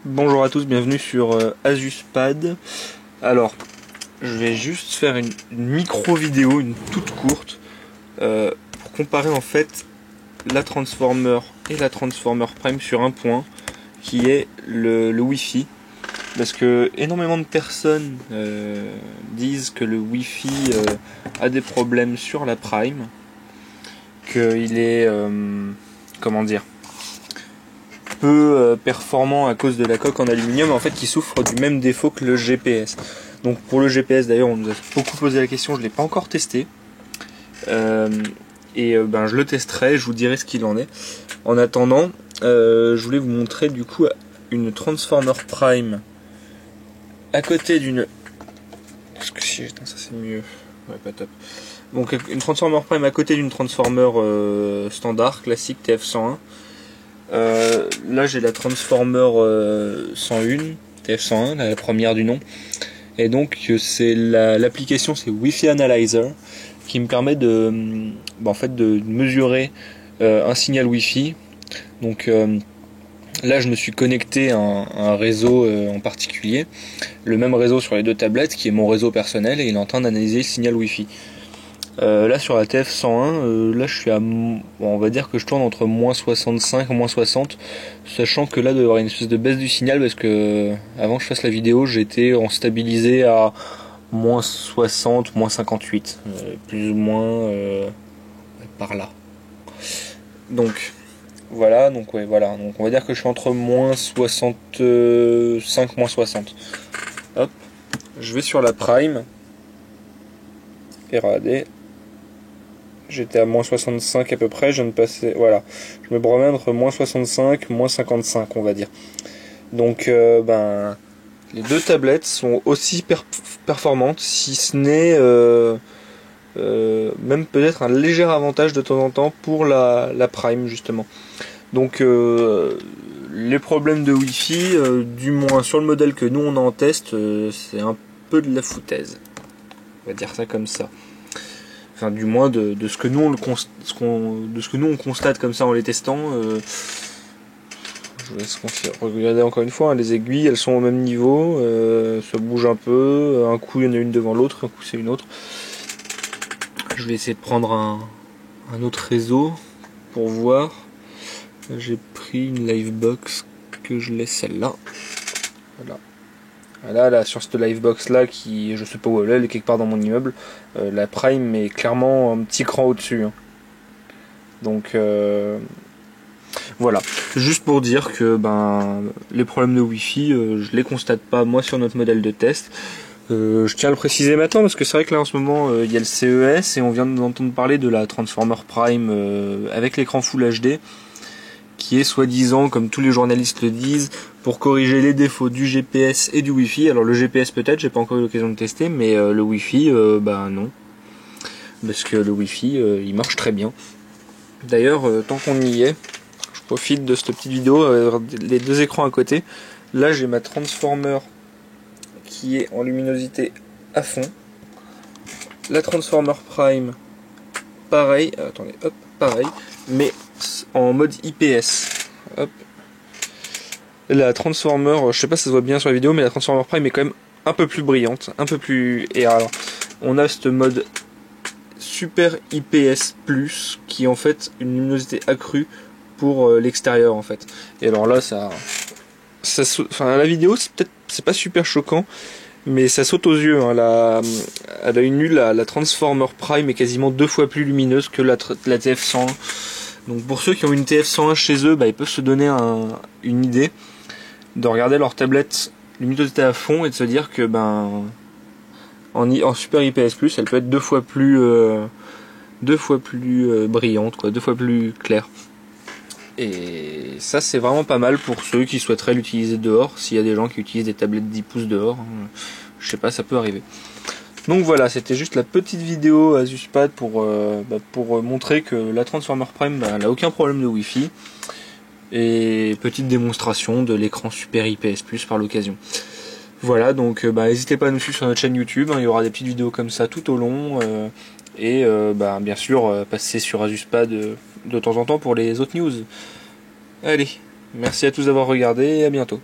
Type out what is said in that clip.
Bonjour à tous, bienvenue sur AsusPad. Alors, je vais juste faire une micro vidéo, une toute courte, pour comparer en fait la Transformer et la Transformer Prime sur un point, qui est le Wi-Fi. Parce que énormément de personnes disent que le Wi-Fi a des problèmes sur la Prime, qu'il est, comment dire, peu performant à cause de la coque en aluminium, en fait qui souffre du même défaut que le GPS. Donc pour le GPS d'ailleurs on nous a beaucoup posé la question, je ne l'ai pas encore testé, je le testerai, je vous dirai ce qu'il en est. En attendant, je voulais vous montrer du coup une Transformer Prime à côté d'une... Parce que si j'éteins ça c'est mieux, ouais pas top. Donc une Transformer Prime à côté d'une Transformer standard, classique TF101. Là j'ai la Transformer 101 TF101, la première du nom, et donc c'est l'application, c'est Wi-Fi Analyzer, qui me permet de mesurer un signal Wi-Fi. Donc là je me suis connecté à un réseau en particulier, le même réseau sur les deux tablettes qui est mon réseau personnel, et il est en train d'analyser le signal Wi-Fi. Là sur la TF101, là je suis à, on va dire que je tourne entre moins 65 et moins 60, sachant que là il doit y avoir une espèce de baisse du signal, parce que avant que je fasse la vidéo j'étais en stabilisé à moins 60, moins 58, plus ou moins par là. Donc voilà, donc on va dire que je suis entre moins 65, moins 60. Hop, je vais sur la Prime, et regardez. J'étais à moins 65 à peu près, je viens de passer, voilà, je me promène entre moins 65 moins 55 on va dire. Donc les deux tablettes sont aussi performantes, si ce n'est même peut-être un léger avantage de temps en temps pour la Prime justement. Donc les problèmes de Wi-Fi, du moins sur le modèle que nous on a en test, c'est un peu de la foutaise, on va dire ça comme ça. Enfin, du moins de ce que nous on constate comme ça en les testant. Je vous laisse regarder encore une fois, hein, les aiguilles elles sont au même niveau, ça bouge un peu, un coup il y en a une devant l'autre, un coup c'est une autre. Je vais essayer de prendre un autre réseau pour voir. J'ai pris une Livebox que je laisse celle-là. Voilà. Là, sur cette Livebox là, qui je sais pas où elle est quelque part dans mon immeuble, la Prime est clairement un petit cran au-dessus, hein. Donc voilà, juste pour dire que les problèmes de Wi-Fi, je les constate pas moi sur notre modèle de test. Je tiens à le préciser maintenant parce que c'est vrai que là en ce moment il y a le CES et on vient d'entendre parler de la Transformer Prime avec l'écran Full HD, qui est soi-disant, comme tous les journalistes le disent, pour corriger les défauts du GPS et du Wi-Fi. Alors le GPS peut-être, j'ai pas encore eu l'occasion de tester, mais le Wi-Fi, non. Parce que le Wi-Fi, il marche très bien. D'ailleurs, tant qu'on y est, je profite de cette petite vidéo, les deux écrans à côté. Là j'ai ma Transformer qui est en luminosité à fond. La Transformer Prime, pareil, attendez, hop, pareil, mais en mode IPS. Hop. La Transformer, je sais pas si ça se voit bien sur la vidéo, mais la Transformer Prime est quand même un peu plus brillante, un peu plus... Et alors, on a ce mode Super IPS+, qui est en fait une luminosité accrue pour l'extérieur en fait. Et alors là, enfin, la vidéo, c'est pas super choquant, mais ça saute aux yeux, hein. À l'œil nu, la Transformer Prime est quasiment 2 fois plus lumineuse que la TF101. Donc pour ceux qui ont une TF101 chez eux, ils peuvent se donner une idée, de regarder leur tablette luminosité à fond et de se dire que en Super IPS+, elle peut être 2 fois plus brillante, quoi, 2 fois plus claire. Et ça c'est vraiment pas mal pour ceux qui souhaiteraient l'utiliser dehors, s'il y a des gens qui utilisent des tablettes 10 pouces dehors, hein. Je sais pas, ça peut arriver. Donc voilà, c'était juste la petite vidéo AsusPad pour montrer que la Transformer Prime elle n'a aucun problème de Wi-Fi. Et petite démonstration de l'écran Super IPS+, par l'occasion. Voilà, donc n'hésitez pas à nous suivre sur notre chaîne YouTube, hein, il y aura des petites vidéos comme ça tout au long. Bien sûr, passez sur AsusPad de temps en temps pour les autres news. Allez, merci à tous d'avoir regardé et à bientôt.